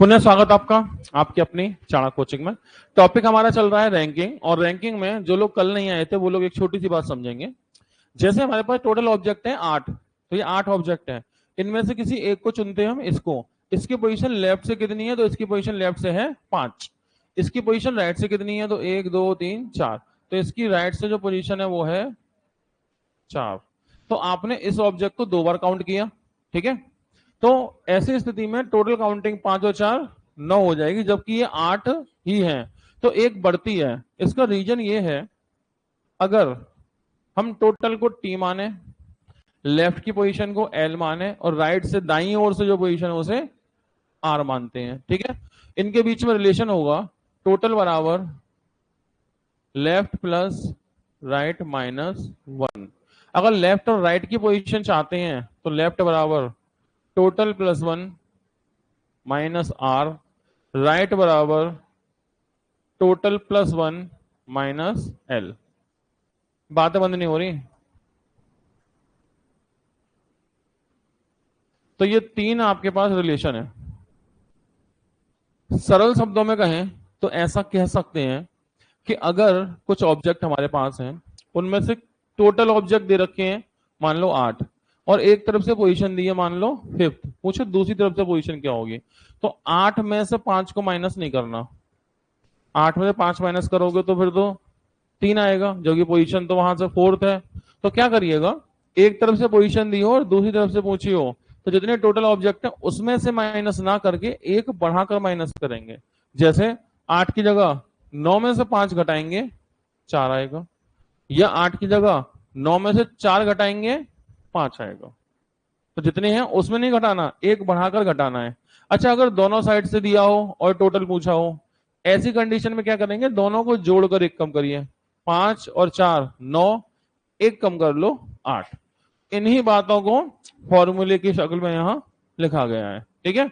पुनः स्वागत आपका आपकी अपनी चाणक्य कोचिंग में। टॉपिक हमारा चल रहा है रैंकिंग, और रैंकिंग में जो लोग कल नहीं आए थे वो लोग एक छोटी सी बात समझेंगे। जैसे हमारे पास टोटल ऑब्जेक्ट है 8, तो ये 8 ऑब्जेक्ट है, इनमें से किसी एक को चुनते हैं हम। इसको, इसकी पोजीशन लेफ्ट से कितनी है, तो इसकी पोजीशन लेफ्ट से है 5। इसकी पोजीशन राइट से कितनी है, तो 1 2 3 4, तो इसकी राइट से जो पोजीशन है वो है 4। तो आपने इस ऑब्जेक्ट को 2 बार काउंट किया, ठीक है। तो ऐसी स्थिति में टोटल काउंटिंग 5 और 4 9 हो जाएगी, जबकि ये 8 ही है, तो एक बढ़ती है। इसका रीजन ये है, अगर हम टोटल को टी माने, लेफ्ट की पोजीशन को एल माने, और राइट से दाईं ओर से जो पोजीशन है उसे आर मानते हैं, ठीक है। इनके बीच में रिलेशन होगा टोटल बराबर लेफ्ट प्लस राइट माइनस 1। अगर लेफ्ट और राइट की पोजीशन चाहते हैं तो लेफ्ट बराबर total plus 1 minus R, right बराबर टोटल प्लस 1 माइनस एल। बातें बंद नहीं हो रही। तो ये 3 आपके पास रिलेशन है। सरल शब्दों में कहें तो ऐसा कह सकते हैं कि अगर कुछ ऑब्जेक्ट हमारे पास हैं, उनमें से टोटल ऑब्जेक्ट दे रखे हैं मान लो 8, और एक तरफ से पोजीशन दी है मान लो 5, पूछे दूसरी तरफ से पोजीशन क्या होगी। तो 8 में से 5 को माइनस नहीं करना, 8 में से 5 माइनस करोगे तो फिर तो 3 आएगा, जो कि पोजीशन तो वहां से 4th है। तो क्या करिएगा, एक तरफ से पोजीशन दी हो और दूसरी तरफ से पूछी हो, तो जितने टोटल ऑब्जेक्ट है उसमें से माइनस ना करके एक बढ़ाकर माइनस करेंगे। जैसे 8 की जगह 9 में से 5 घटाएंगे 4 आएगा, या 8 की जगह 9 में से 4 घटाएंगे 5 आएगा। तो जितने हैं उसमें नहीं घटाना, एक बढ़ाकर घटाना है। अच्छा, अगर दोनों साइड से दिया हो और टोटल पूछा हो, ऐसी कंडीशन में क्या करेंगे, दोनों को जोड़कर एक कम करिए। 5 और 4 9, एक कम कर लो 8। इन्हीं बातों को फॉर्मूले की शक्ल में यहां लिखा गया है, ठीक है।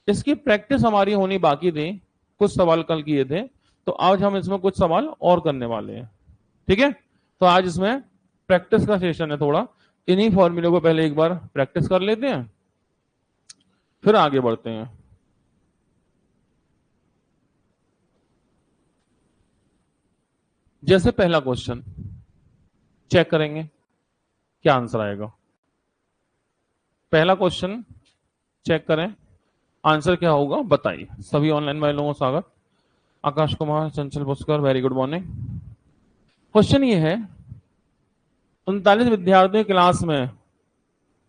इसकी प्रैक्टिस हमारी होनी बाकी थी, कुछ सवाल कल किए थे, तो आज हम इसमें कुछ सवाल और करने वाले हैं, ठीक है। तो आज इसमें प्रैक्टिस का सेशन है थोड़ा। इन्हीं फॉर्मूले को पहले एक बार प्रैक्टिस कर लेते हैं, फिर आगे बढ़ते हैं। जैसे पहला क्वेश्चन चेक करेंगे क्या आंसर आएगा। पहला क्वेश्चन चेक करें, आंसर क्या होगा बताइए। सभी ऑनलाइन वाले लोगों को स्वागत। आकाश कुमार, चंचल Pushkar, very good morning. Question ये है, 39 विद्यार्थियों की क्लास में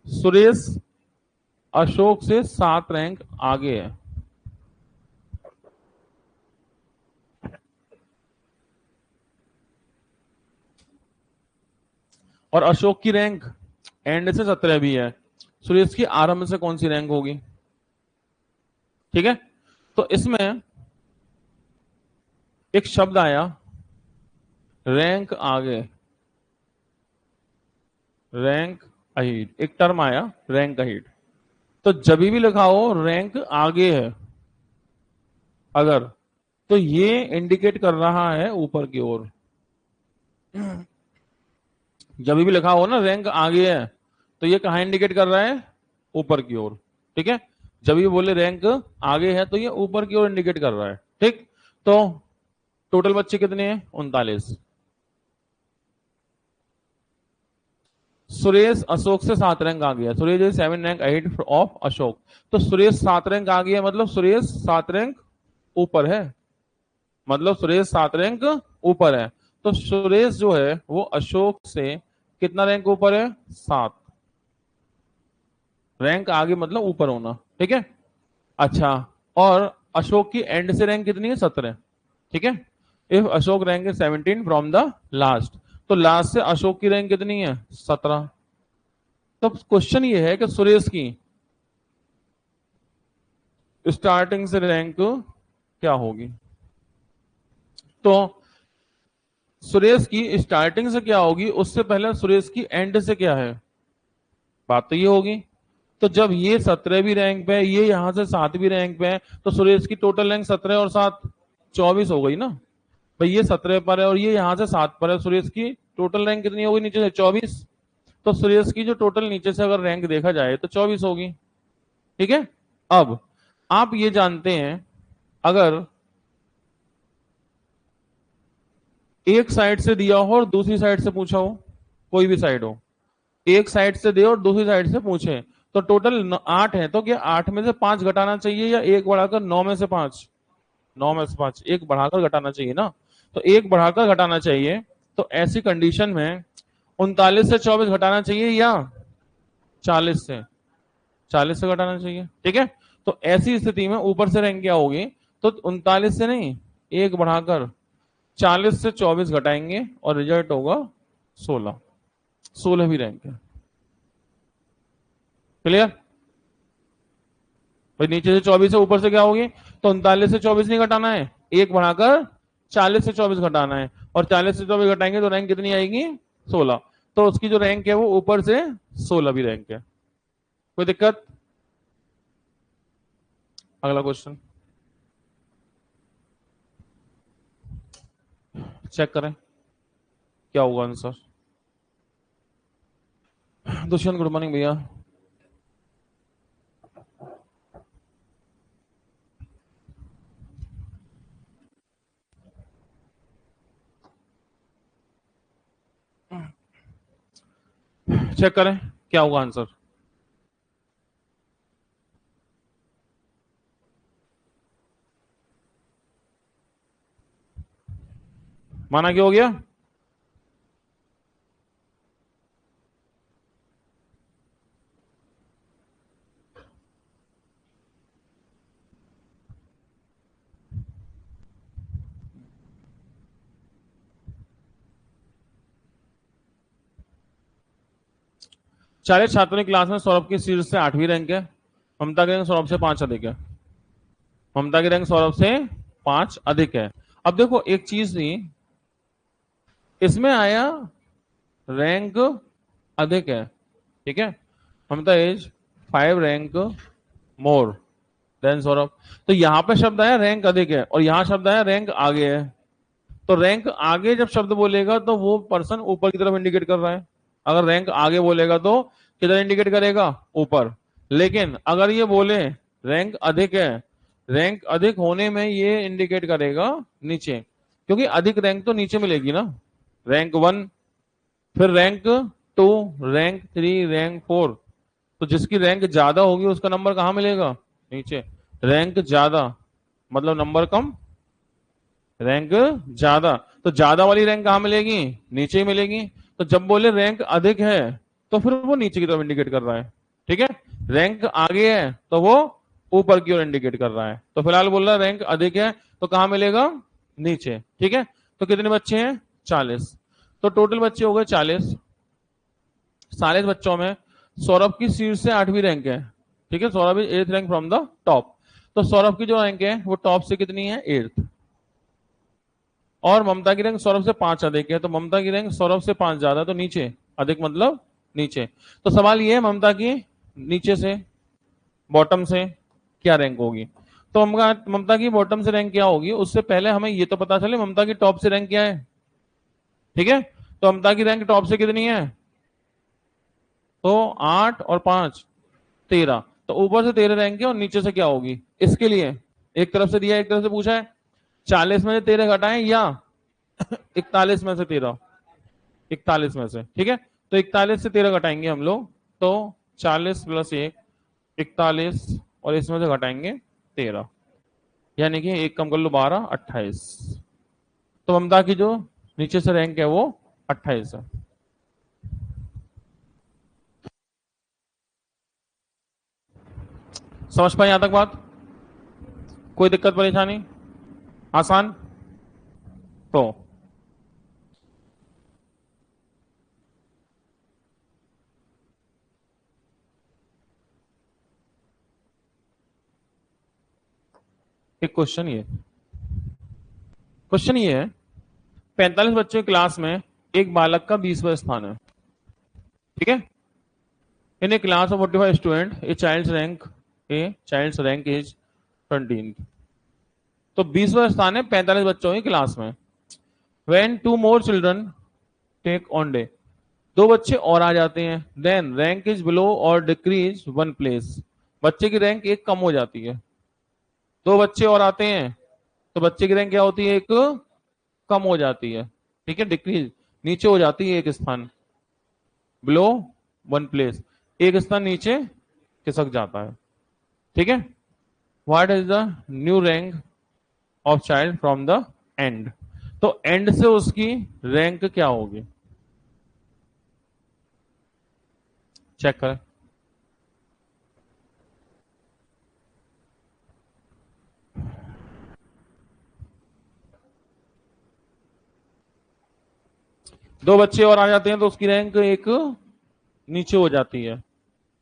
सुरेश अशोक से 7 रैंक आगे है। और अशोक की रैंक एंड से 17 भी है। सुरेश की आरंभ से कौन सी रैंक होगी, ठीक है। तो इसमें एक शब्द आया रैंक आगे, रैंक अहीड, एक टर्म आया रैंक अहीड। तो जब भी लिखा हो रैंक आगे है अगर, तो ये इंडिकेट कर रहा है ऊपर की ओर। जब भी लिखा हो ना रैंक आगे है, तो ये कहां इंडिकेट कर रहा है, ऊपर की ओर, ठीक है। जब भी बोले रैंक आगे है तो ये ऊपर की ओर इंडिकेट कर रहा है, ठीक। तो टोटल बच्चे कितने हैं, 39। सुरेश अशोक से 7 रैंक आ गया, Suresh is 7 rank ahead of Ashok. तो सुरेश 7 रैंक आ गया, मतलब सुरेश 7 रैंक ऊपर है, मतलब सुरेश 7 रैंक ऊपर है। तो सुरेश जो है वो अशोक से कितना रैंक ऊपर है, 7 रैंक आगे, मतलब ऊपर होना, ठीक है। अच्छा, और अशोक की एंड से रैंक कितनी है, 17, ठीक है। If Ashok rank is 17 from the last, तो लास्ट से अशोक की रैंक कितनी है, 17। तो क्वेश्चन ये है कि सुरेश की स्टार्टिंग से रैंक क्या होगी। तो सुरेश की स्टार्टिंग से क्या होगी, उससे पहले सुरेश की एंड से क्या है, बात तो ये होगी। तो जब ये 17वीं रैंक पे है, ये यहां से 7वीं रैंक पे है, तो सुरेश की टोटल रैंक 17 और 7 24 हो गई ना भाई। ये 17 पर है और ये यहां से 7 पर है, सुरेश की टोटल रैंक कितनी होगी नीचे से, 24। तो सुरेश की जो टोटल नीचे से अगर रैंक देखा जाए तो 24 होगी, ठीक है। अब आप ये जानते हैं, अगर एक साइड से दिया हो और दूसरी साइड से पूछा हो, कोई भी साइड हो, एक साइड से दे और दूसरी साइड से पूछे, तो टोटल 8 है, तो क्या 8 में से 5 घटाना चाहिए या एक बढ़ाकर 9 में से 5? 9 में से 5 एक बढ़ाकर घटाना चाहिए ना, तो एक बढ़ाकर घटाना चाहिए। तो ऐसी कंडीशन में 39 से 24 घटाना चाहिए या 40 से घटाना चाहिए, ठीक है। तो ऐसी स्थिति में ऊपर से रैंक क्या होगी, तो 39 से नहीं, एक बढ़ाकर 40 से 24 घटाएंगे और रिजल्ट होगा 16। 16 भी रैंक है। क्लियर? भाई नीचे से 24 है, ऊपर से क्या होगी, तो 39 से 24 नहीं घटाना है, एक बढ़ाकर 40 से 24 घटाना है, और 40 से 24 घटाएंगे तो रैंक कितनी आएगी, 16। तो उसकी जो रैंक है वो ऊपर से 16 भी रैंक है। कोई दिक्कत? अगला क्वेश्चन चेक करें क्या होगा आंसर। दुष्यंत गुड मॉर्निंग भैया। चेक करें क्या होगा आंसर। माना क्या हो गया, चालीस छात्रों की क्लास में सौरभ की सीट से 8वीं रैंक है, ममता की रैंक सौरभ से 5 अधिक है। ममता की रैंक सौरभ से 5 अधिक है। अब देखो एक चीज थी, इसमें आया रैंक अधिक है, ठीक है, Mamta is 5 rank more than Saurabh. तो यहां पे शब्द आया रैंक अधिक है और यहां शब्द आया रैंक आगे है। तो रैंक आगे जब शब्द बोलेगा तो वो पर्सन ऊपर की तरफ इंडिकेट कर रहा है। अगर रैंक आगे बोलेगा तो किधर इंडिकेट करेगा, ऊपर। लेकिन अगर ये बोले रैंक अधिक है, रैंक अधिक होने में ये इंडिकेट करेगा नीचे, क्योंकि अधिक रैंक तो नीचे मिलेगी ना, रैंक 1, फिर रैंक 2, रैंक 3, रैंक 4। तो जिसकी रैंक ज्यादा होगी उसका नंबर कहां मिलेगा, नीचे। रैंक ज्यादा मतलब नंबर कम, रैंक ज्यादा, तो ज्यादा वाली रैंक कहां मिलेगी, नीचे ही मिलेगी। तो जब बोले रैंक अधिक है तो फिर वो नीचे की तरफ इंडिकेट कर रहा है, ठीक है। रैंक आगे है तो वो ऊपर की ओर इंडिकेट कर रहा है। तो फिलहाल बोल रहा है रैंक अधिक है तो कहां मिलेगा, नीचे, ठीक है। तो कितने बच्चे हैं, 40। तो टोटल बच्चे हो गए 40। 40 बच्चों में सौरभ की सीट से 8वीं रैंक है, ठीक है, Saurabh is 8th rank from the top. तो सौरभ की जो रैंक है वो टॉप से कितनी है, 8th। और ममता की रैंक सौरभ से 5 अधिक है, तो ममता की रैंक सौरभ से 5 ज्यादा, तो नीचे, अधिक मतलब नीचे। तो सवाल ये है ममता की नीचे से, बॉटम से क्या रैंक होगी। तो ममता की बॉटम से रैंक क्या होगी, उससे पहले हमें ये तो पता चले ममता की टॉप से रैंक क्या है, ठीक है। तो ममता की रैंक टॉप से कितनी है, तो 8 और 5 13। तो ऊपर से 13 रैंक है और नीचे से क्या होगी, इसके लिए एक तरफ से दिया एक तरफ से पूछा है, 40 में से 13 घटाएं या 41 में से 13, 41 में से, ठीक है। तो 41 से 13 घटाएंगे हम लोग, तो 40 प्लस 1 41, और इसमें से घटाएंगे 13, यानी कि एक कम कर लो 12 28। तो ममता की जो नीचे से रैंक है वो 28 है। समझ पाए यहां तक बात, कोई दिक्कत परेशानी, आसान। तो एक क्वेश्चन ये है, 45 बच्चों की क्लास में एक बालक का 20वां स्थान है, ठीक है। In a class of 45 student a child's rank is 20। तो 20वां स्थान है 45 बच्चों की क्लास में। When 2 more children take on day, 2 बच्चे और आ जाते हैं, देन रैंक इज बिलो और डिक्रीज 1 प्लेस, बच्चे की रैंक एक कम हो जाती है। दो बच्चे और आते हैं तो बच्चे की रैंक क्या होती है, एक कम हो जाती है, ठीक है, डिक्रीज, नीचे हो जाती है एक स्थान, बिलो वन प्लेस, एक स्थान नीचे खिसक जाता है, ठीक है। What is the new rank of child from the end, तो एंड से उसकी रैंक क्या होगी, चेक करें। दो बच्चे और आ जाते हैं तो उसकी रैंक एक नीचे हो जाती है,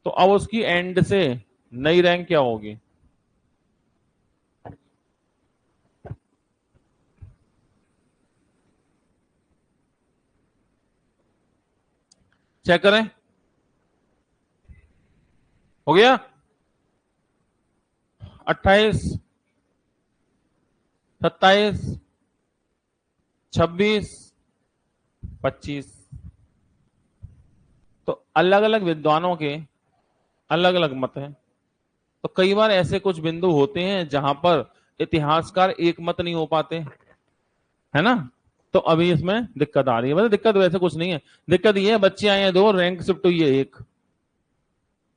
तो अब उसकी एंड से नई रैंक क्या होगी, चेक करें। हो गया, 28, 27, 26, 25, तो अलग अलग विद्वानों के अलग अलग मत हैं। तो कई बार ऐसे कुछ बिंदु होते हैं जहां पर इतिहासकार एक मत नहीं हो पाते, है ना। तो अभी इसमें दिक्कत आ रही है, मतलब दिक्कत वैसे कुछ नहीं है, दिक्कत ये है बच्चे आए हैं दो, रैंक शिफ्ट हुई है एक,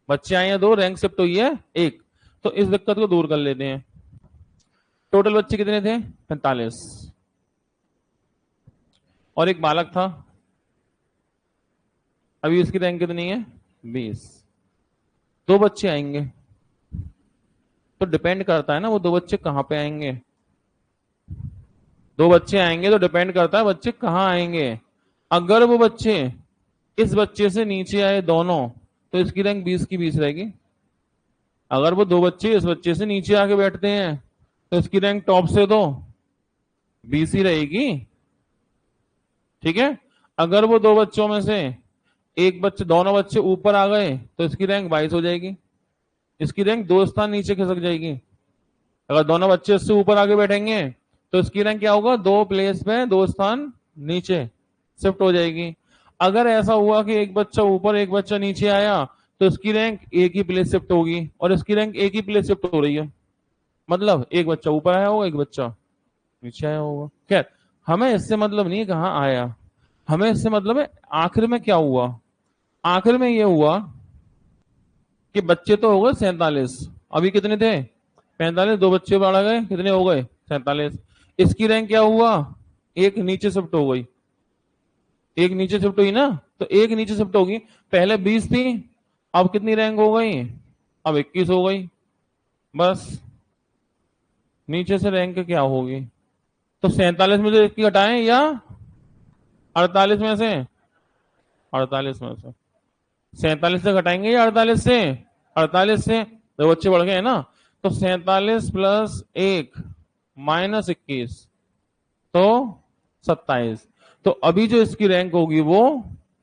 बच्चे आए हैं दो, रैंक शिफ्ट हुई है एक, तो इस दिक्कत को दूर कर लेते हैं। टोटल बच्चे कितने थे, 45, और एक बालक था, अभी उसकी रैंक कितनी है, 20, दो बच्चे आएंगे, तो डिपेंड करता है ना वो दो बच्चे कहां पे आएंगे, दो बच्चे आएंगे तो डिपेंड करता है बच्चे कहां आएंगे। अगर वो बच्चे इस बच्चे से नीचे आए दोनों, तो इसकी रैंक 20 की 20 रहेगी। अगर वो दो बच्चे इस बच्चे से नीचे आके बैठते हैं तो इसकी रैंक टॉप से तो 20 ही रहेगी, ठीक है। अगर वो दो बच्चों में से एक बच्चे, दोनों बच्चे ऊपर आ गए तो इसकी रैंक 22 हो जाएगी, इसकी रैंक दो स्थान नीचे खिसक जाएगी। अगर दोनों बच्चे इससे ऊपर आके बैठेंगे तो इसकी रैंक क्या होगा, दो प्लेस में दो स्थान नीचे शिफ्ट हो जाएगी। अगर ऐसा हुआ कि एक बच्चा ऊपर एक बच्चा नीचे आया तो इसकी रैंक एक ही प्लेस शिफ्ट होगी, और इसकी रैंक एक ही प्लेस शिफ्ट हो रही है, मतलब एक बच्चा ऊपर आया होगा एक बच्चा नीचे आया होगा। खैर, हमें इससे मतलब नहीं कहाँ आया, हमें इससे मतलब है आखिर में क्या हुआ। आखिर में ये हुआ कि बच्चे तो हो गए 47, अभी कितने थे 45, दो बच्चे बढ़ गए, कितने हो गए 47, इसकी रैंक क्या हुआ, एक नीचे शिफ्ट हो गई, एक नीचे शिफ्ट हुई ना, तो एक नीचे शिफ्ट होगी, पहले 20 थी, अब कितनी रैंक हो गई, अब 21 हो गई, बस नीचे से रैंक क्या होगी, तो 47 में से इसकी घटाएं या 48 में से, 48 में से 47 से घटाएंगे या 48 से, 48 से, दो बच्चे बढ़ गए हैं ना, तो 47 प्लस एक माइनस 21, तो 27, तो अभी जो इसकी रैंक होगी वो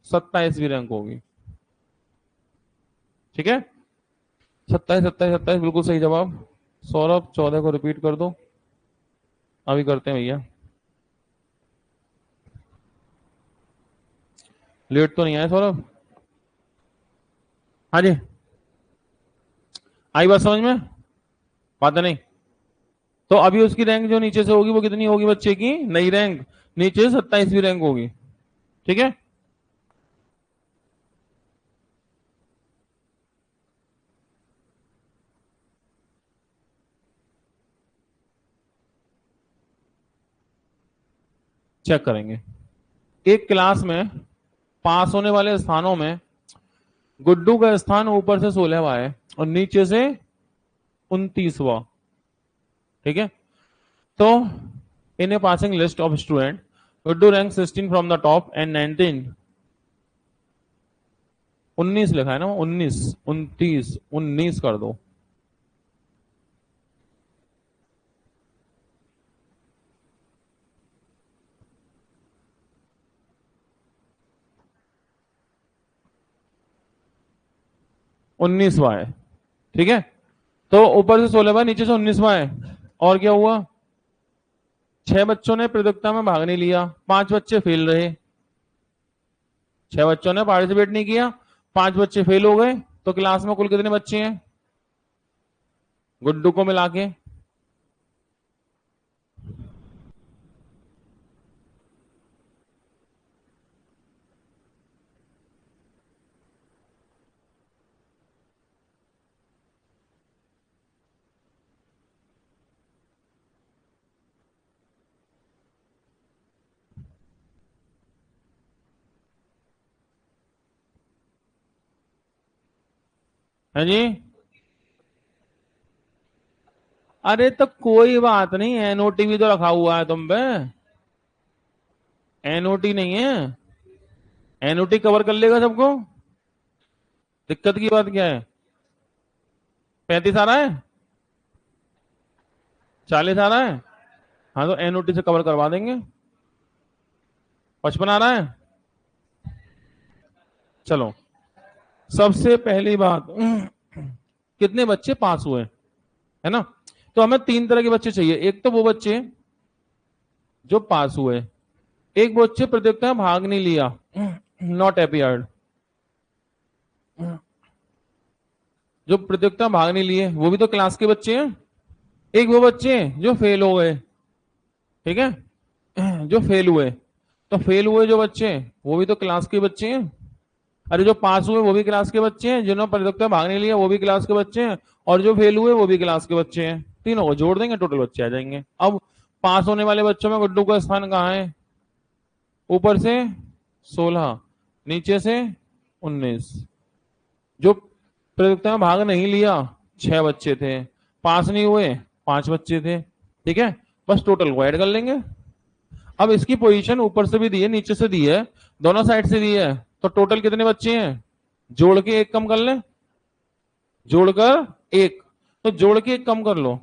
27वीं रैंक होगी, ठीक है। 27, 27, 27 बिल्कुल सही जवाब। सौरभ 14 को रिपीट कर दो, अभी करते हैं भैया, लेट तो नहीं आए सौरभ, हाँ जी, आई बात समझ में, बात नहीं। तो अभी उसकी रैंक जो नीचे से होगी वो कितनी होगी, बच्चे की नई रैंक नीचे 27वीं रैंक होगी, ठीक है। चेक करेंगे, एक क्लास में पास होने वाले स्थानों में गुड्डू का स्थान ऊपर से 16वां है और नीचे से 29वां, ठीक है। तो in a passing list of student Guddu rank 16 from the top and 19, 19 लिखा है ना, 19, 29, 19 कर दो, उन्नीसवा है, ठीक है। तो ऊपर से 16वां नीचे से 19वां है, और क्या हुआ, छह बच्चों ने प्रतियोगिता में भाग नहीं लिया, पांच बच्चे फेल रहे, छह बच्चों ने पार्टिसिपेट नहीं किया, पांच बच्चे फेल हो गए, तो क्लास में कुल कितने बच्चे हैं गुड्डू को मिला के, है जी। अरे तो कोई बात नहीं, एनओटी भी तो रखा हुआ है तुम पे। एनओटी नहीं है, एनओटी कवर कर लेगा सबको। दिक्कत की बात क्या है? 35 आ रहा है, 40 आ रहा है, हाँ तो एनओटी से कवर करवा देंगे। 55 आ रहा है। चलो, सबसे पहली बात, कितने बच्चे पास हुए, है ना? तो हमें तीन तरह के बच्चे चाहिए। एक तो वो बच्चे जो पास हुए, एक बच्चे प्रतियोगिता में भाग नहीं लिया, नॉट अपियर्ड। जो प्रतियोगिता में भाग नहीं लिए वो भी तो क्लास के बच्चे हैं। एक वो बच्चे जो फेल हो गए, ठीक है, जो फेल हुए, तो फेल हुए जो बच्चे वो भी तो क्लास के बच्चे हैं। अरे जो पास हुए वो भी क्लास के बच्चे हैं, जिन्होंने प्रतियोगिता में भाग नहीं लिया वो भी क्लास के बच्चे हैं, और जो फेल हुए वो भी क्लास के बच्चे हैं। तीनों को जोड़ देंगे, टोटल बच्चे आ जाएंगे। अब पास होने वाले बच्चों में गुड्डू का स्थान कहाँ है? ऊपर से 16, नीचे से 19। जो प्रतियोगिता में भाग नहीं लिया 6 बच्चे थे, पास नहीं हुए 5 बच्चे थे, ठीक है। बस टोटल को ऐड कर लेंगे। अब इसकी पोजीशन ऊपर से भी दी है, नीचे से दी है, दोनों साइड से दी है, तो टोटल कितने बच्चे हैं? जोड़ के एक कम कर ले, जोड़कर एक, तो जोड़ के एक कम कर लो।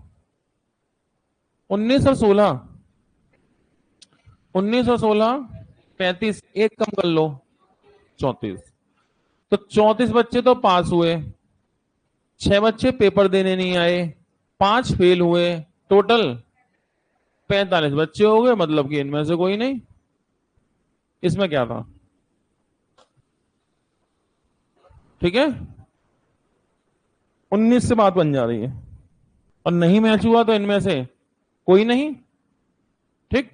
19 और 16, 19 और 16 35, एक कम कर लो 34। तो 34 बच्चे तो पास हुए, 6 बच्चे पेपर देने नहीं आए, 5 फेल हुए, टोटल 45 बच्चे हो गए। मतलब कि इनमें से कोई नहीं। इसमें क्या था? ठीक है, 19 से बात बन जा रही है। और नहीं मैच हुआ तो इनमें से कोई नहीं, ठीक।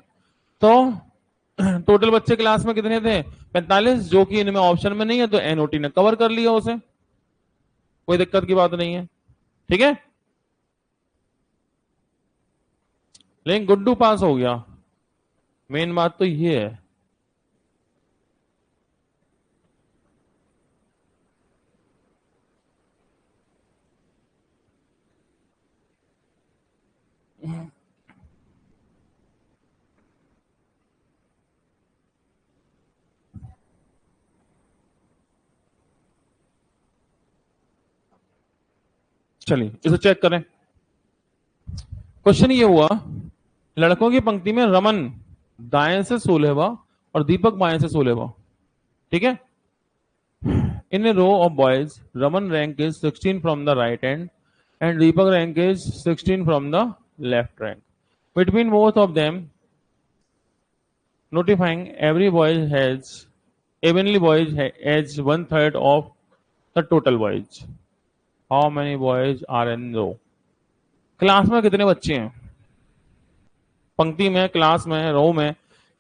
तो टोटल बच्चे क्लास में कितने थे? 45, जो कि इनमें ऑप्शन में नहीं है, तो एनओटी ने कवर कर लिया उसे, कोई दिक्कत की बात नहीं है, ठीक है। लेकिन गुड्डू पास हो गया, मेन बात तो ये है। चलिए इसे चेक करें। क्वेश्चन ये हुआ, लड़कों की पंक्ति में रमन दाएं से 16वां और दीपक बाएं से 16वां, ठीक है। In a row of boys, Raman rank is 16 from the right hand and Deepak rank is 16 from the left rank. Between both of them, notifying every boy has evenly boys has 1/3 of the total boys. How many boys are in row? Class में कितने बच्चे हैं? पंक्ति में, class में, रो में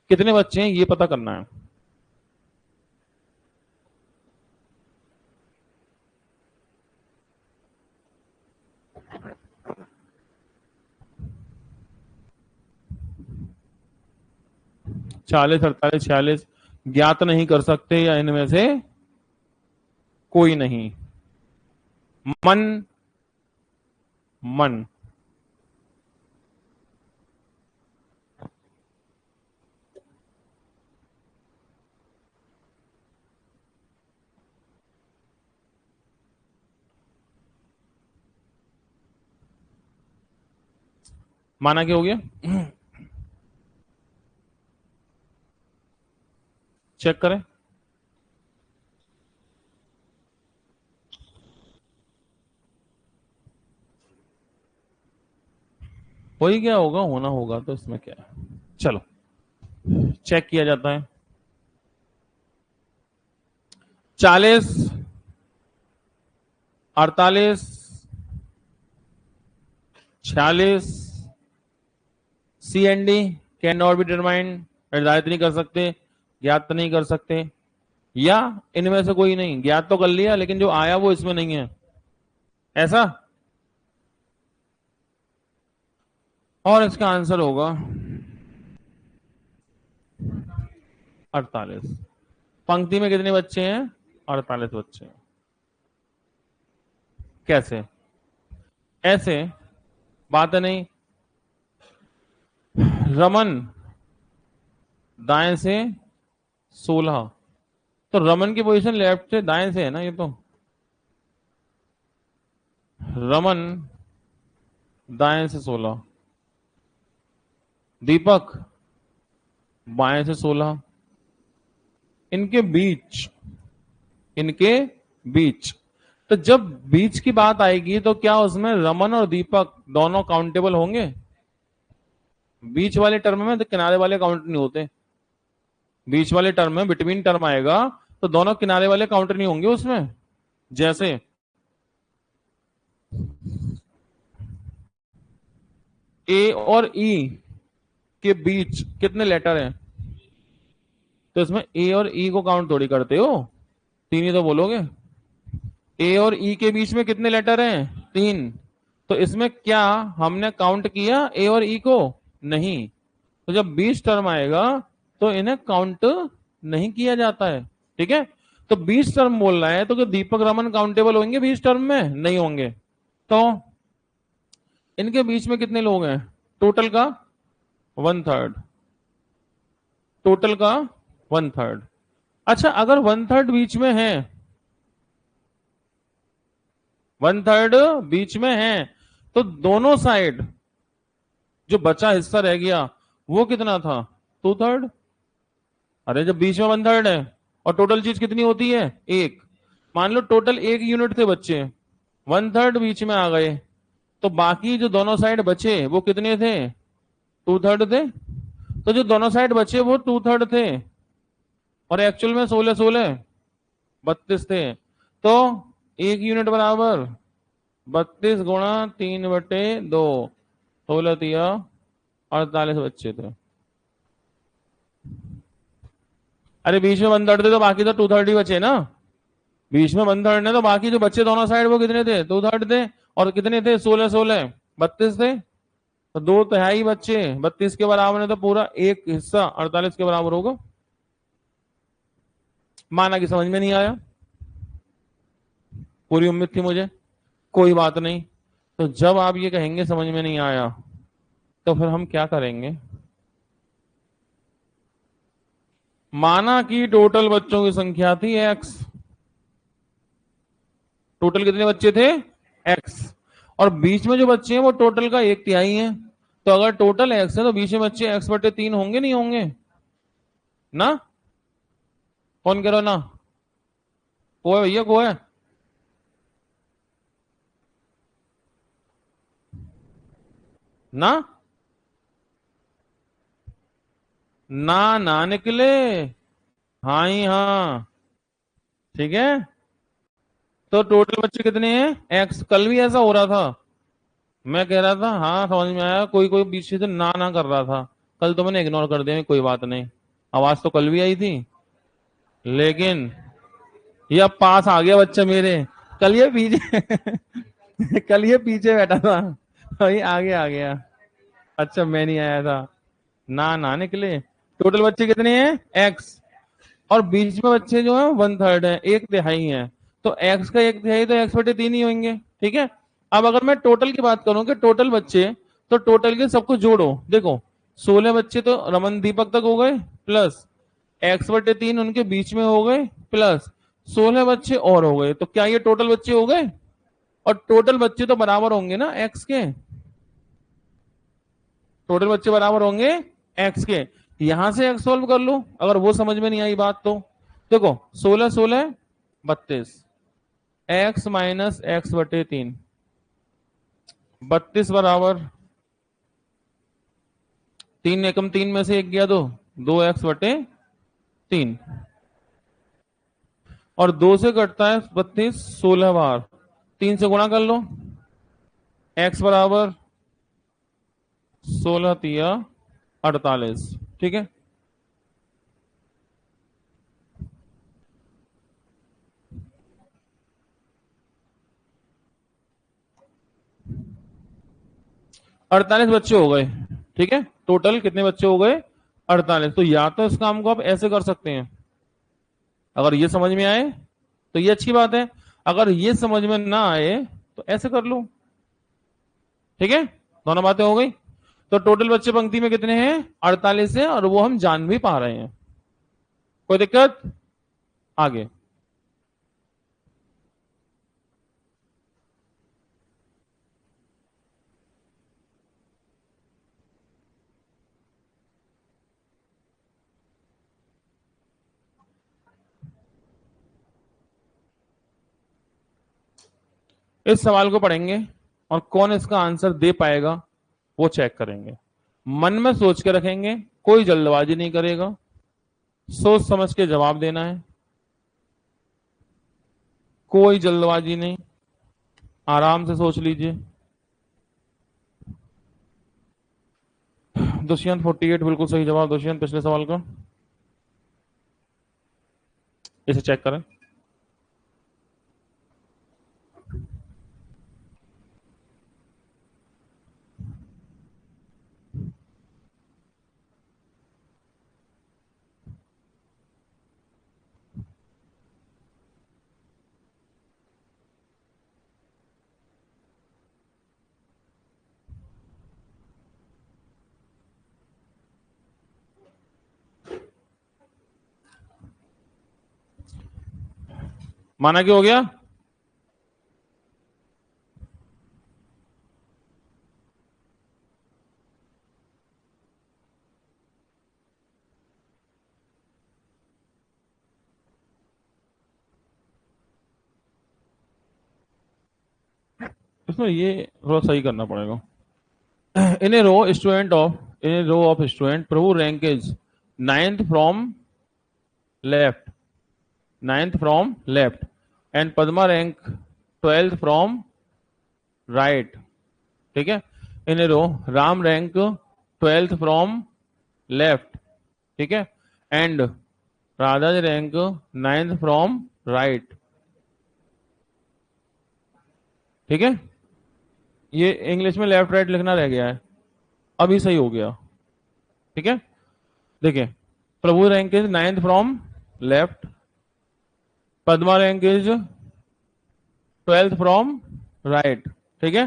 कितने बच्चे हैं ये पता करना है। चालीस, 48, 46 ज्ञात नहीं कर सकते, या इनमें से कोई नहीं। मन, मन, माना क्या हो गया? चेक करें। हो ही क्या होगा, होना होगा, तो इसमें क्या है। चलो चेक किया जाता है। 40, 48, 46, C and D can not be determined, निर्धारित नहीं कर सकते, ज्ञात नहीं कर सकते, या इनमें से कोई नहीं। ज्ञात तो कर लिया लेकिन जो आया वो इसमें नहीं है, ऐसा। और इसका आंसर होगा 48। पंक्ति में कितने बच्चे हैं? 48 बच्चे हैं। कैसे? ऐसे बात है नहीं। रमन दाएं से 16, तो रमन की पोजीशन लेफ्ट से दाएं से है ना ये तो। रमन दाएं से 16, दीपक बाएं से 16, इनके बीच, इनके बीच। तो जब बीच की बात आएगी तो क्या उसमें रमन और दीपक दोनों काउंटेबल होंगे? बीच वाले टर्म में तो किनारे वाले काउंट नहीं होते। बीच वाले टर्म में बिटवीन टर्म आएगा तो दोनों किनारे वाले काउंट नहीं होंगे उसमें। जैसे ए और ई के बीच कितने लेटर हैं, तो इसमें ए और ई को काउंट थोड़ी करते हो, तीन ही तो बोलोगे। ए और ई के बीच में कितने लेटर हैं? 3। तो इसमें क्या हमने काउंट किया ए और ई को? नहीं। तो जब 20 टर्म आएगा तो इन्हें काउंट नहीं किया जाता है। ठीक है, तो 20 टर्म बोल रहा है तो क्या दीपक रमन काउंटेबल होंगे 20 टर्म में? नहीं होंगे। तो इनके बीच में कितने लोग हैं? टोटल का 1/3, टोटल का 1/3। अच्छा, अगर 1/3 बीच में है, 1/3 बीच में है, तो दोनों साइड जो बचा हिस्सा रह गया वो कितना था? 2/3। अरे जब बीच में 1/3 है और टोटल चीज कितनी होती है? एक। मान लो टोटल 1 यूनिट थे बच्चे, 1/3 बीच में आ गए, तो बाकी जो दोनों साइड बचे वो कितने थे? 2/3 थे। तो जो दोनों साइड बचे वो 2/3 थे, और एक्चुअल में 16 16 32 थे। तो 1 यूनिट बराबर 32 गुणा 3/2, 16 तिया 48 बच्चे थे। अरे बीच में 1/3 थे तो बाकी तो 2/3 ही बचे ना। बीच में 1/3 ने तो बाकी जो बच्चे दोनों साइड वो कितने थे? 2/3 थे। और कितने थे? 16 16 32 थे। तो 2/3 बच्चे 32 के बराबर है, तो पूरा एक हिस्सा 48 के बराबर होगा। माना कि समझ में नहीं आया, पूरी उम्मीद थी मुझे, कोई बात नहीं। तो जब आप ये कहेंगे समझ में नहीं आया, तो फिर हम क्या करेंगे? माना कि टोटल बच्चों की संख्या थी x, टोटल कितने बच्चे थे? x, और बीच में जो बच्चे हैं वो टोटल का 1/3 है। तो अगर टोटल x है तो बीच में बच्चे x/3 होंगे नहीं होंगे ना? कौन कह रहा ना? को है भैया, को है? ना ना ना निकले, हाँ ही हाँ। ठीक है, तो टोटल बच्चे कितने हैं? x। कल भी ऐसा हो रहा था, मैं कह रहा था हाँ समझ में आया, कोई कोई बीच से ना ना कर रहा था। कल तो मैंने इग्नोर कर दिया, कोई बात नहीं, आवाज तो कल भी आई थी। लेकिन ये अब पास आ गया बच्चा मेरे, कल ये पीछे कल ये पीछे बैठा था, अभी आगे आ गया। अच्छा मैं नहीं आया था, ना ना निकले। टोटल बच्चे कितने हैं? एक्स, और बीच में बच्चे जो है 1/3 है, 1/3 है। तो एक्स का 1/3 तो x/3 ही होंगे। ठीक है, अब अगर मैं टोटल की बात करूं कि टोटल बच्चे, तो टोटल के सबको जोड़ो। देखो 16 बच्चे तो रमन दीपक तक हो गए, प्लस x/3 उनके बीच में हो गए, प्लस 16 बच्चे और हो गए। तो क्या ये टोटल बच्चे हो गए? और टोटल बच्चे तो बराबर होंगे ना एक्स के, टोटल बच्चे बराबर होंगे एक्स के। यहां से एक्स सोल्व कर लो अगर वो समझ में नहीं आई बात तो। देखो 16 16 32, एक्स माइनस x/3, 32 बराबर 3 एकम 3 में से एक गया, 2x/3, और 2 से कटता है 32 16 बार, 3 से गुणा कर लो, x बराबर 16 तिया 48। ठीक है, अड़तालीस बच्चे हो गए। ठीक है, टोटल कितने बच्चे हो गए? 48। तो या तो इस काम को आप ऐसे कर सकते हैं, अगर ये समझ में आए तो ये अच्छी बात है, अगर ये समझ में ना आए तो ऐसे कर लो, ठीक है, दोनों बातें हो गई। तो टोटल बच्चे पंक्ति में कितने हैं? 48 है, और वो हम जान भी पा रहे हैं। कोई दिक्कत? आगे। इस सवाल को पढ़ेंगे और कौन इसका आंसर दे पाएगा वो चेक करेंगे। मन में सोच के रखेंगे, कोई जल्दबाजी नहीं करेगा, सोच समझ के जवाब देना है, कोई जल्दबाजी नहीं, आराम से सोच लीजिए। दुष्यंत 48 बिल्कुल सही जवाब दुष्यंत पिछले सवाल का। इसे चेक करें। माना कि हो गया। इसमें ये थोड़ा सही करना पड़ेगा। In a row student of in a row of student Prabhu rank is ninth from left, ninth from left, and Padma rank 12th from right, ठीक है। In a row Ram rank 12th from left, ठीक है, and Radha rank 9th from right, ठीक है। ये English में left right लिखना रह गया है, अभी सही हो गया, ठीक है। देखिए, Prabhu rank is 9th from left, Padma rank is 12th from right, ठीक है।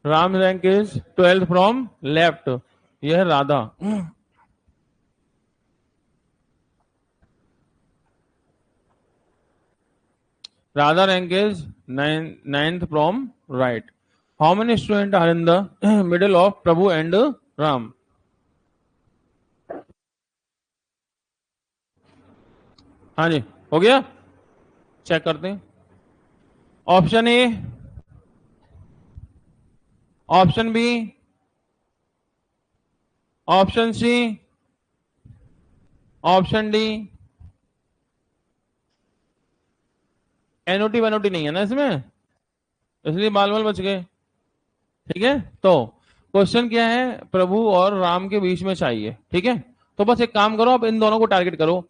Ram rank is 12th from left, यह है Radha. Radha rank is 9th from right. How many student are in the middle of Prabhu and Ram? हाँ जी, हो गया। चेक करते हैं। Option A, option B, option C, option D. एनओटी वेनोटी नहीं है ना इसमें, इसलिए बाल बाल बच गए, ठीक है। तो क्वेश्चन क्या है? प्रभु और राम के बीच में चाहिए, ठीक है। तो बस एक काम करो, आप इन दोनों को टारगेट करो।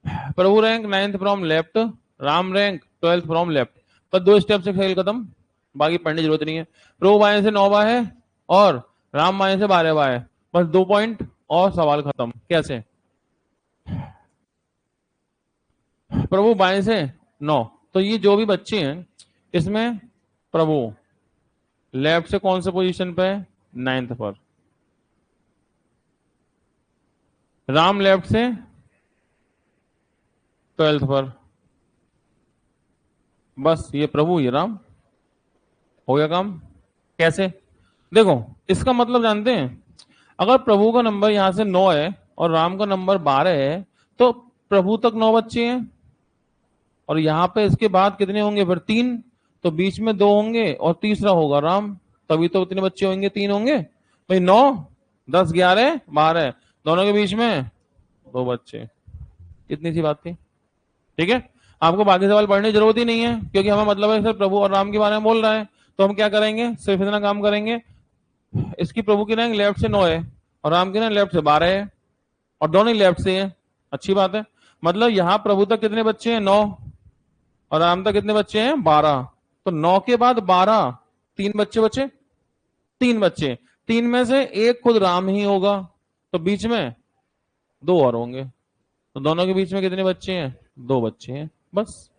Prabhu rank 9th from left, Ram rank 12th from left, बस दो स्टेप से खेल खत्म, बाकी पढ़ने की जरूरत नहीं है। प्रभु बाएं से 9 बार है और राम बाएं से 12 बार है, बस 2 पॉइंट और सवाल खत्म। कैसे? प्रभु बाएं से 9, तो ये जो भी बच्चे हैं इसमें प्रभु लेफ्ट से कौन से पोजीशन पे है? 9th पर। राम लेफ्ट से 12th पर, बस ये प्रभु ये राम, हो गया काम। कैसे? देखो, इसका मतलब जानते हैं, अगर प्रभु का नंबर यहां से 9 है और राम का नंबर 12 है, तो प्रभु तक 9 बच्चे हैं, और यहां पे इसके बाद कितने होंगे फिर? 3, तो बीच में 2 होंगे और तीसरा होगा राम, तभी तो इतने बच्चे होंगे, 3 होंगे भाई। 9 10 11 12, दोनों के बीच में 2 बच्चे, इतनी सी बात थी, ठीक है। आपको बाकी सवाल पढ़ने की जरूरत ही नहीं है, क्योंकि हमें मतलब है सर प्रभु और राम के बारे में बोल रहा है, तो हम क्या करेंगे? सिर्फ इतना काम करेंगे, इसकी प्रभु की रैंक लेफ्ट से 9 है और राम की रैंक लेफ्ट से 12 है, और दोनों ही लेफ्ट से है, अच्छी बात है। मतलब यहां प्रभु तक कितने बच्चे हैं? 9, और राम तक कितने बच्चे हैं? 12। तो 9 के बाद 12, 3 बच्चे बचे, 3 बच्चे, 3 में से एक खुद राम ही होगा, तो बीच में 2 और होंगे, तो दोनों के बीच में कितने बच्चे हैं? 2 बच्चे हैं, बस।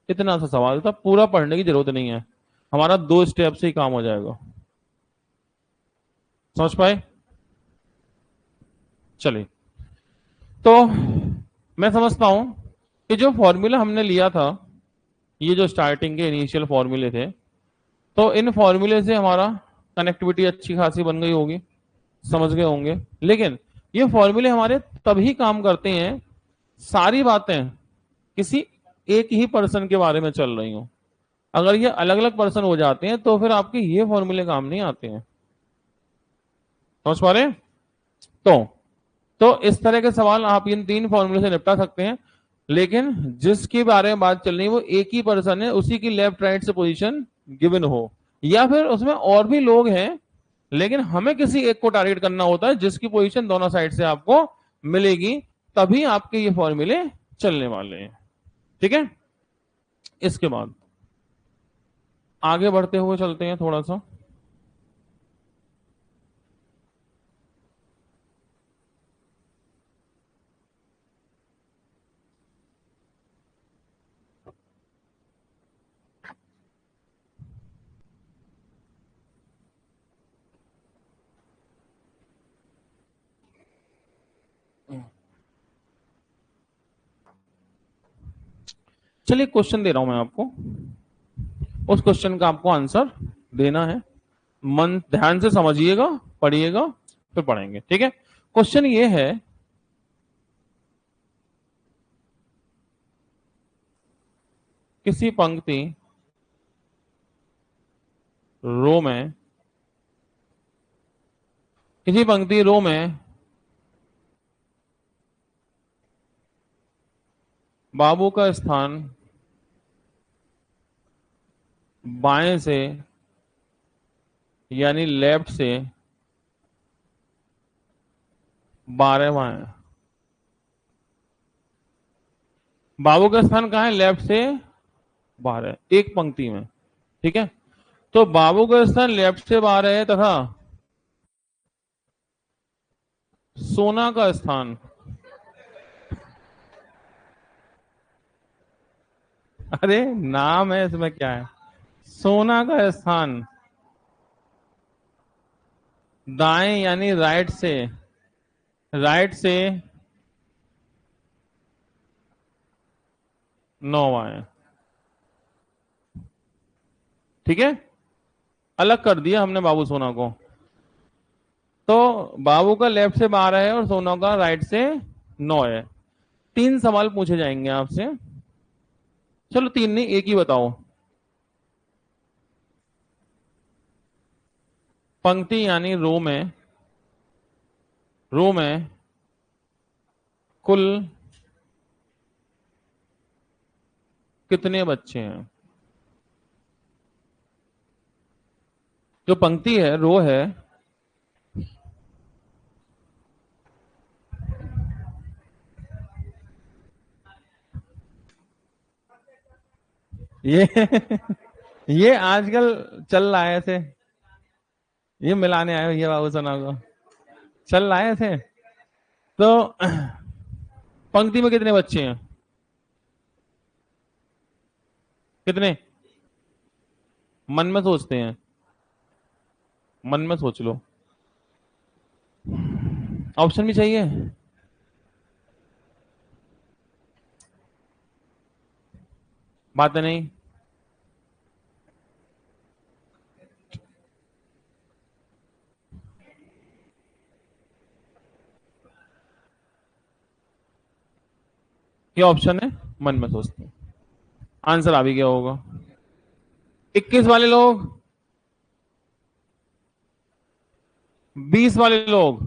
इतना सा सवाल था, पूरा पढ़ने की जरूरत नहीं है, हमारा 2 स्टेप से ही काम हो जाएगा। समझ पाए? चलिए, तो मैं समझता हूं कि जो फॉर्मूला हमने लिया था, ये जो स्टार्टिंग के इनिशियल फॉर्मूले थे, तो इन फॉर्मूले से हमारा कनेक्टिविटी अच्छी खासी बन गई होगी, समझ गए होंगे। लेकिन ये फॉर्मूले हमारे तभी काम करते हैं, सारी बातें किसी एक ही पर्सन के बारे में चल रही हो। अगर ये अलग अलग पर्सन हो जाते हैं तो फिर आपके ये फॉर्मूले काम नहीं आते हैं। समझ पा रहे हैं? तो इस तरह के सवाल आप इन 3 फॉर्मूले से निपटा सकते हैं। लेकिन जिसके बारे में बात चल रही है वो एक ही पर्सन है, उसी की लेफ्ट राइट से पोजीशन गिवन हो, या फिर उसमें और भी लोग हैं, लेकिन हमें किसी एक को टारगेट करना होता है जिसकी पोजीशन दोनों साइड से आपको मिलेगी, तभी आपके ये फॉर्मूले चलने वाले हैं। ठीक है, इसके बाद आगे बढ़ते हुए चलते हैं थोड़ा सा। चलिए, क्वेश्चन दे रहा हूं मैं आपको, उस क्वेश्चन का आपको आंसर देना है। मन ध्यान से समझिएगा, पढ़िएगा, फिर पढ़ेंगे। ठीक है, क्वेश्चन ये है, किसी पंक्ति रो में, किसी पंक्ति रो में बाबू का स्थान बाएं से यानी लेफ्ट से 12वां है। बाबू का स्थान कहाँ है? लेफ्ट से 12, एक पंक्ति में। ठीक है, तो बाबू का स्थान लेफ्ट से 12 है तथा सोना का स्थान, अरे नाम है इसमें, क्या है, सोना का स्थान दाएं यानी राइट से 9वां है। ठीक है, अलग कर दिया हमने बाबू सोना को। तो बाबू का लेफ्ट से 12 है और सोना का राइट से 9 है। 3 सवाल पूछे जाएंगे आपसे। चलो 3 नहीं, एक ही बताओ। पंक्ति यानी रो में कुल कितने बच्चे हैं? जो पंक्ति है, रो है, ये ये आजकल चल रहा है ऐसे, ये मिलाने आए हो ये बाबू सोना को, चल रहा है ऐसे। तो पंक्ति में कितने बच्चे हैं? कितने? मन में सोचते हैं, मन में सोच लो। ऑप्शन भी चाहिए? बात नहीं। ये ऑप्शन है, मन में सोचते हैं। आंसर आ भी गया होगा। 21 वाले लोग, 20 वाले लोग,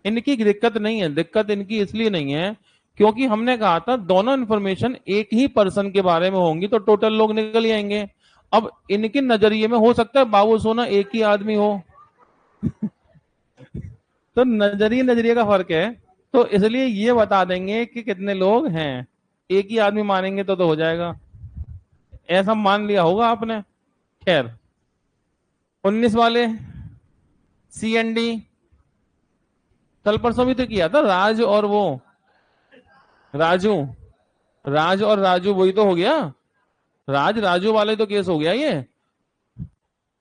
इनकी दिक्कत नहीं है। दिक्कत इनकी इसलिए नहीं है क्योंकि हमने कहा था दोनों इंफॉर्मेशन एक ही पर्सन के बारे में होंगी तो टोटल लोग निकल ही आएंगे। अब इनके नजरिए में हो सकता है बाबू सोना एक ही आदमी हो, तो नजरिए का फर्क है। तो इसलिए ये बता देंगे कि कितने लोग हैं, एक ही आदमी मानेंगे तो हो जाएगा, ऐसा मान लिया होगा आपने। खैर, 19 वाले, सी एंड डी, कल परसों भी तो किया था, राज और वो राजू, राज और राजू वही तो हो गया, राज राजू वाले तो केस हो गया ये।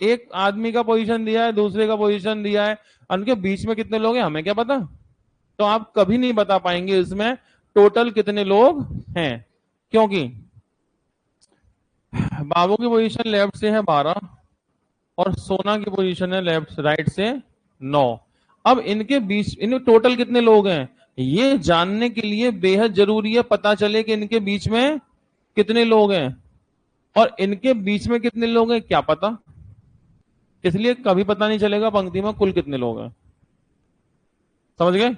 एक आदमी का पोजीशन दिया है, दूसरे का पोजीशन दिया है, उनके बीच में कितने लोग हैं हमें क्या पता। तो आप कभी नहीं बता पाएंगे इसमें टोटल कितने लोग हैं, क्योंकि बाबू की पोजीशन लेफ्ट से है 12 और सोना की पोजीशन है लेफ्ट राइट से 9। अब इनके बीच इन टोटल कितने लोग हैं ये जानने के लिए बेहद जरूरी है पता चले कि इनके बीच में कितने लोग हैं, और इनके बीच में कितने लोग हैं क्या पता। इसलिए कभी पता नहीं चलेगा पंक्ति में कुल कितने लोग हैं। समझ गए?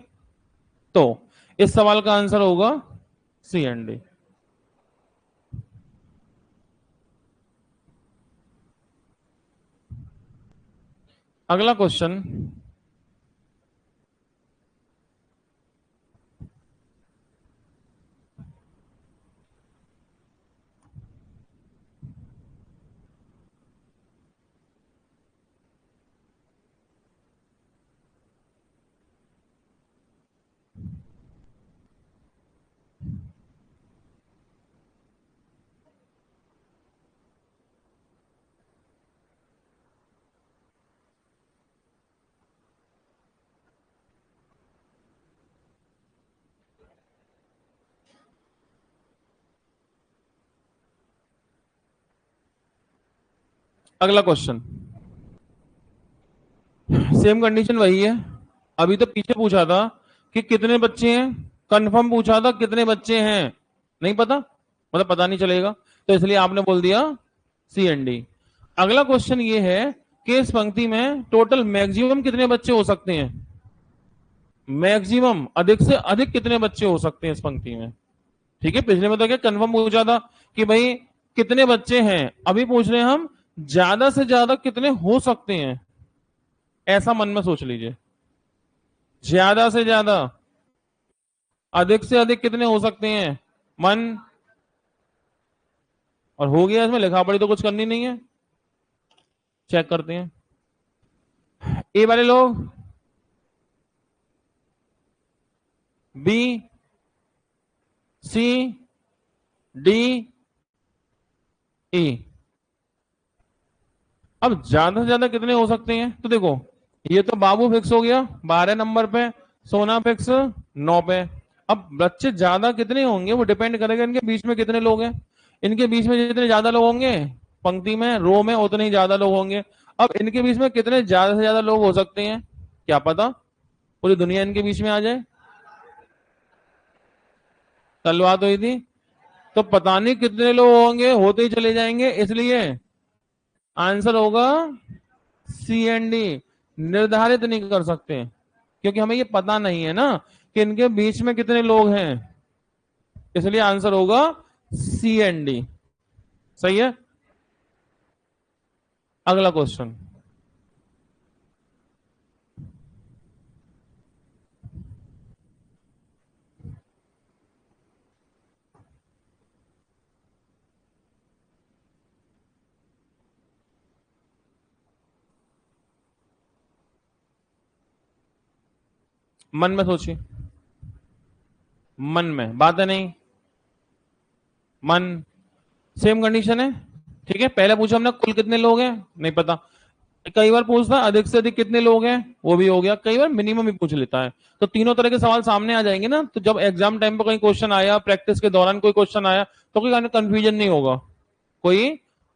तो इस सवाल का आंसर होगा सी एंड डी। अगला क्वेश्चन, अगला क्वेश्चन सेम कंडीशन वही है। अभी तो पीछे पूछा था कि कितने बच्चे हैं, कंफर्म पूछा था कितने बच्चे हैं, नहीं पता, मतलब पता नहीं चलेगा, तो इसलिए आपने बोल दिया सी एंड डी। अगला क्वेश्चन ये है कि इस पंक्ति में टोटल मैक्सिमम कितने बच्चे हो सकते हैं, मैक्सिमम अधिक से अधिक कितने बच्चे हो सकते हैं इस पंक्ति में। ठीक है, पिछले में तो क्या कंफर्म पूछा था कि भाई कितने बच्चे हैं, अभी पूछ रहे हैं हम ज्यादा से ज्यादा कितने हो सकते हैं। ऐसा मन में सोच लीजिए, ज्यादा से ज्यादा अधिक से अधिक कितने हो सकते हैं मन, और हो गया, इसमें लिखा पढ़ी तो कुछ करनी नहीं है। चेक करते हैं, ए वाले लोग, बी, सी, डी, ई। अब ज्यादा से ज्यादा कितने हो सकते हैं, तो देखो ये तो बाबू फिक्स हो गया 12 नंबर पे, सोना फिक्स 9 पे। अब बच्चे ज्यादा कितने होंगे वो डिपेंड करेगा इनके बीच में कितने लोग हैं। इनके बीच में जितने ज्यादा लोग होंगे पंक्ति में रो में उतने ही ज्यादा लोग होंगे। अब इनके बीच में कितने ज्यादा से ज्यादा लोग हो सकते हैं क्या पता, पूरी दुनिया इनके बीच में आ जाए। कल बात हुई थी, तो पता नहीं कितने लोग होंगे, होते ही चले जाएंगे, इसलिए आंसर होगा सी एंड डी। निर्धारित नहीं कर सकते क्योंकि हमें ये पता नहीं है ना कि इनके बीच में कितने लोग हैं, इसलिए आंसर होगा सी एंड डी। सही है। अगला क्वेश्चन, मन में सोचिए, मन में बात है नहीं, मन सेम कंडीशन है। ठीक है, पहले पूछा हमने कुल कितने लोग हैं, नहीं पता। कई बार पूछता अधिक से अधिक कितने लोग हैं, वो भी हो गया, कई बार मिनिमम ही पूछ लेता है। तो तीनों तरह के सवाल सामने आ जाएंगे ना, तो जब एग्जाम टाइम पर कोई क्वेश्चन आया, प्रैक्टिस के दौरान कोई क्वेश्चन आया, तो कोई कंफ्यूजन नहीं होगा, कोई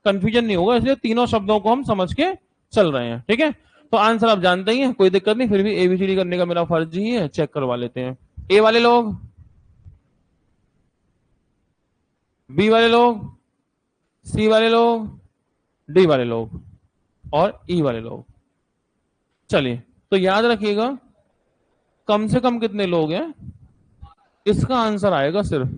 कंफ्यूजन नहीं होगा, इसलिए तीनों शब्दों को हम समझ के चल रहे हैं। ठीक है, तो आंसर आप जानते ही हैं, कोई दिक्कत नहीं, फिर भी एबीसीडी करने का मेरा फर्ज ही है, चेक करवा लेते हैं। ए वाले लोग, बी वाले लोग, सी वाले लोग, डी वाले लोग और ई वाले लोग। चलिए, तो याद रखिएगा कम से कम कितने लोग हैं, इसका आंसर आएगा सिर्फ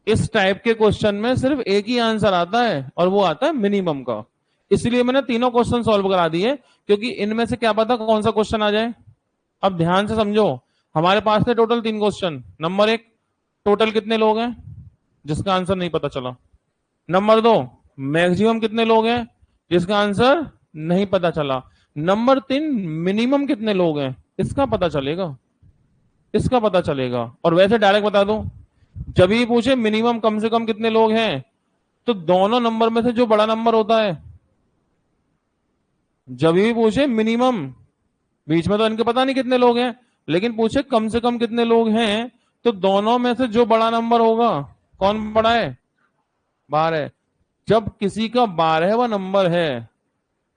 इस टाइप के क्वेश्चन में सिर्फ एक ही आंसर आता है, और वो आता है मिनिमम का। इसलिए मैंने तीनों क्वेश्चन सॉल्व करा दिए, क्योंकि इनमें से क्या पता कौन सा क्वेश्चन आ जाए। अब ध्यान से समझो, हमारे पास थे टोटल 3 क्वेश्चन। नंबर 1, टोटल कितने लोग हैं, जिसका आंसर नहीं पता चला। नंबर 2, मैक्सिमम कितने लोग हैं, जिसका आंसर नहीं पता चला। नंबर 3, मिनिमम कितने लोग हैं इसका पता चलेगा, इसका पता चलेगा। और वैसे डायरेक्ट बता दूं, जब भी पूछे मिनिमम कम से कम कितने लोग हैं, तो दोनों नंबर में से जो बड़ा नंबर होता है, जब भी पूछे मिनिमम, बीच में तो इनके पता नहीं कितने लोग हैं, लेकिन पूछे कम से कम कितने लोग हैं, तो दोनों में से जो बड़ा नंबर होगा, कौन बड़ा है, 12। जब किसी का 12वां नंबर है,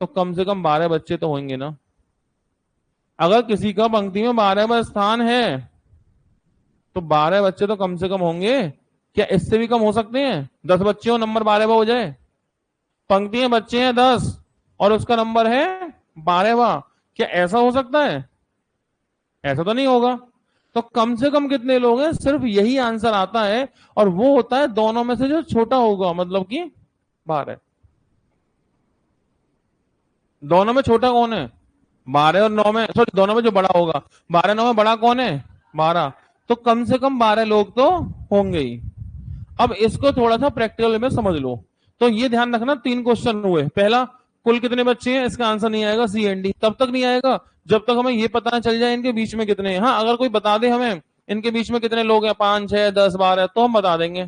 तो कम से कम 12 बच्चे तो होंगे ना। अगर किसी का पंक्ति में 12वां स्थान है, तो 12 बच्चे तो कम से कम होंगे। क्या इससे भी कम हो सकते हैं? 10 बच्चे हो, नंबर 12वां हो जाए। पंक्ति में बच्चे हैं 10 और उसका नंबर है 12वां, क्या ऐसा हो सकता है? ऐसा तो नहीं होगा। तो कम से कम कितने लोग हैं, सिर्फ यही आंसर आता है, और वो होता है दोनों में से जो छोटा होगा, मतलब कि 12। दोनों में छोटा कौन है? 12 और 9 में, सॉरी, दोनों में जो बड़ा होगा, 12 9 में बड़ा कौन है? 12। तो कम से कम 12 लोग तो होंगे ही। अब इसको थोड़ा सा प्रैक्टिकल में समझ लो। तो ये ध्यान रखना, 3 क्वेश्चन हुए। पहला, कुल कितने बच्चे हैं, इसका आंसर नहीं आएगा, सी एंड डी। तब तक नहीं आएगा जब तक हमें ये पता ना चल जाए इनके बीच में कितने हैं। हाँ, अगर कोई बता दे हमें इनके बीच में कितने लोग हैं, 5 6 10 12, तो हम बता देंगे,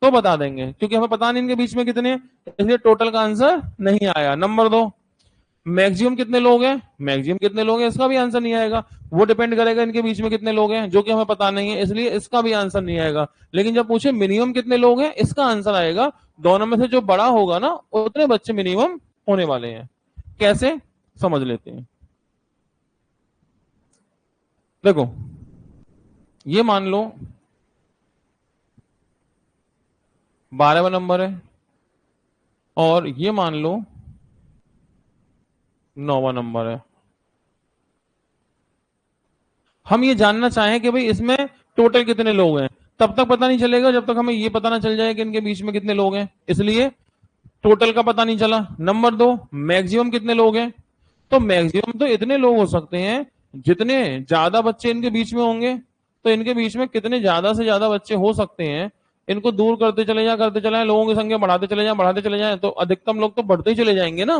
तो बता देंगे, क्योंकि हमें पता नहीं इनके बीच में कितने हैं, इसलिए टोटल का आंसर नहीं आया। नंबर 2, मैक्सिमम कितने लोग हैं, मैक्सिमम कितने लोग हैं, इसका भी आंसर नहीं आएगा। वो डिपेंड करेगा इनके बीच में कितने लोग हैं, जो कि हमें पता नहीं है, इसलिए इसका भी आंसर नहीं आएगा। लेकिन जब पूछे मिनिमम कितने लोग हैं, इसका आंसर आएगा। दोनों में से जो बड़ा होगा ना, उतने बच्चे मिनिमम होने वाले हैं। कैसे, समझ लेते हैं। देखो, ये मान लो 12वां नंबर है, और ये मान लो 9वां नंबर है। हम ये जानना चाहें कि भाई इसमें टोटल कितने लोग हैं, तब तक पता नहीं चलेगा जब तक हमें ये पता ना चल जाए कि इनके बीच में कितने लोग हैं, इसलिए टोटल का पता नहीं चला। नंबर 2, मैक्सिमम कितने लोग हैं, तो मैक्सिमम तो इतने लोग हो सकते हैं जितने ज्यादा बच्चे इनके बीच में होंगे। तो इनके बीच में कितने ज्यादा से ज्यादा बच्चे हो सकते हैं, इनको दूर करते चले जाए, लोगों की संख्या बढ़ाते चले जाए, तो अधिकतम लोग तो बढ़ते ही चले जाएंगे ना।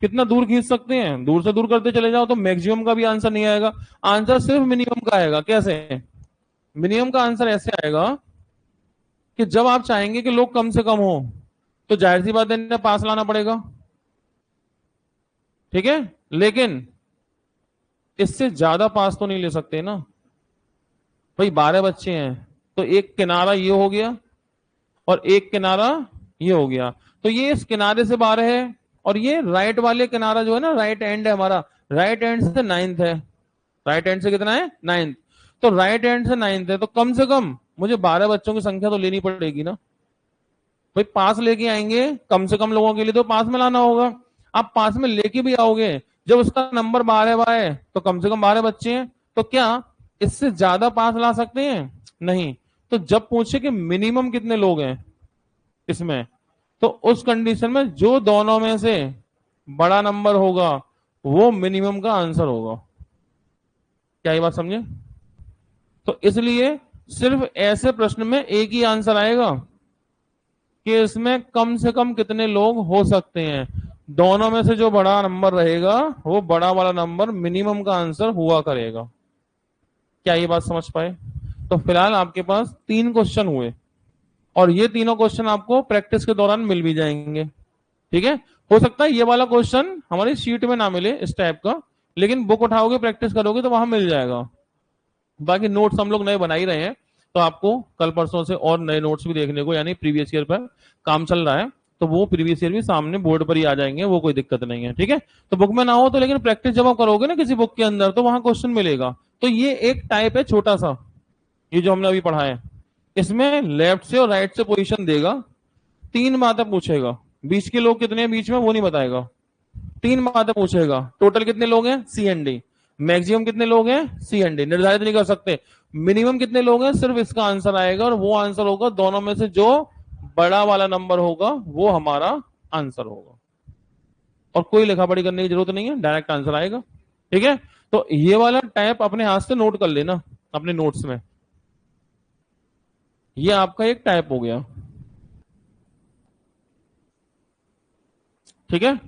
कितना दूर खींच सकते हैं, दूर से दूर करते चले जाओ, तो मैक्सिमम का भी आंसर नहीं आएगा। आंसर सिर्फ मिनिमम का आएगा। कैसे? मिनिमम का आंसर ऐसे आएगा कि जब आप चाहेंगे कि लोग कम से कम हो, तो जाहिर सी बात है इन्हें पास लाना पड़ेगा, ठीक है। लेकिन इससे ज्यादा पास तो नहीं ले सकते ना भाई, 12 बच्चे हैं, तो एक किनारा ये हो गया और एक किनारा ये हो गया, तो ये इस किनारे से 12 है, और ये राइट वाले किनारा जो है ना, राइट एंड है हमारा, राइट एंड से 9th है। राइट एंड से कितना है? 9th। तो राइट एंड से 9th है, तो कम से कम मुझे 12 बच्चों की संख्या तो लेनी पड़ेगी ना भाई। पास लेके आएंगे कम से कम लोगों के लिए, तो पास में लाना होगा। आप पास में लेके भी आओगे, जब उसका नंबर 12 है, तो कम से कम 12 बच्चे हैं, तो क्या इससे ज्यादा पास ला सकते हैं? नहीं। तो जब पूछे कि मिनिमम कितने लोग हैं इसमें, तो उस कंडीशन में जो दोनों में से बड़ा नंबर होगा, वो मिनिमम का आंसर होगा। क्या ये बात समझे? तो इसलिए सिर्फ ऐसे प्रश्न में एक ही आंसर आएगा कि इसमें कम से कम कितने लोग हो सकते हैं। दोनों में से जो बड़ा नंबर रहेगा, वो बड़ा वाला नंबर मिनिमम का आंसर हुआ करेगा। क्या ये बात समझ पाए? तो फिलहाल आपके पास 3 क्वेश्चन हुए, और ये तीनों क्वेश्चन आपको प्रैक्टिस के दौरान मिल भी जाएंगे, ठीक है। हो सकता है ये वाला क्वेश्चन हमारी शीट में ना मिले इस टाइप का, लेकिन बुक उठाओगे, प्रैक्टिस करोगे, तो वहां मिल जाएगा। बाकी नोट्स हम लोग नए बना ही रहे हैं, तो आपको कल परसों से और नए नोट्स भी देखने को, यानी प्रीवियस ईयर पर काम चल रहा है, तो वो प्रीवियस ईयर भी सामने बोर्ड पर ही आ जाएंगे, वो कोई दिक्कत नहीं है, ठीक है। तो बुक में ना हो तो, लेकिन प्रैक्टिस जब आप करोगे ना किसी बुक के अंदर, तो वहां क्वेश्चन मिलेगा। तो ये एक टाइप है छोटा सा, ये जो हमने अभी पढ़ा है, इसमें लेफ्ट से और राइट से पोजीशन देगा, 3 बातें पूछेगा। बीच के लोग कितने हैं बीच में, वो नहीं बताएगा। 3 बातें पूछेगा, टोटल कितने लोग हैं, सी एंड डी। मैक्सिमम कितने लोग हैं, सी एंड डी, निर्धारित नहीं कर सकते। मिनिमम कितने लोग हैं, सिर्फ इसका आंसर आएगा, और वो आंसर होगा दोनों में से जो बड़ा वाला नंबर होगा, वो हमारा आंसर होगा। और कोई लिखा पढ़ी करने की जरूरत नहीं है, डायरेक्ट आंसर आएगा, ठीक है। तो ये वाला टाइप अपने हाथ से नोट कर लेना अपने नोट्स में, ये आपका एक टाइप हो गया, ठीक है,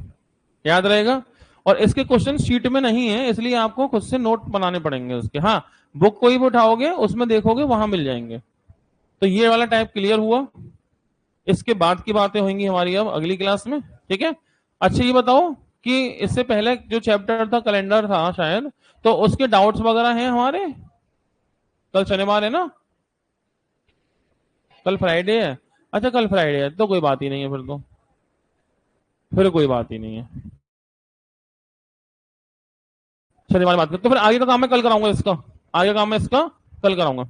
याद रहेगा। और इसके क्वेश्चन शीट में नहीं है, इसलिए आपको खुद से नोट बनाने पड़ेंगे उसके। हाँ, बुक कोई भी उठाओगे उसमें देखोगे वहां मिल जाएंगे। तो ये वाला टाइप क्लियर हुआ। इसके बाद की बातें होंगी हमारी अब अगली क्लास में, ठीक है। अच्छा ये बताओ कि इससे पहले जो चैप्टर था कैलेंडर था शायद, तो उसके डाउट्स वगैरह हैं हमारे? कल शनिवार है ना, कल फ्राइडे है। अच्छा कल फ्राइडे है तो कोई बात ही नहीं है, फिर कोई बात ही नहीं है। शनिवार बात कर तो फिर आगे का काम मैं कल कराऊंगा इसका, आगे का काम मैं इसका कल कराऊंगा।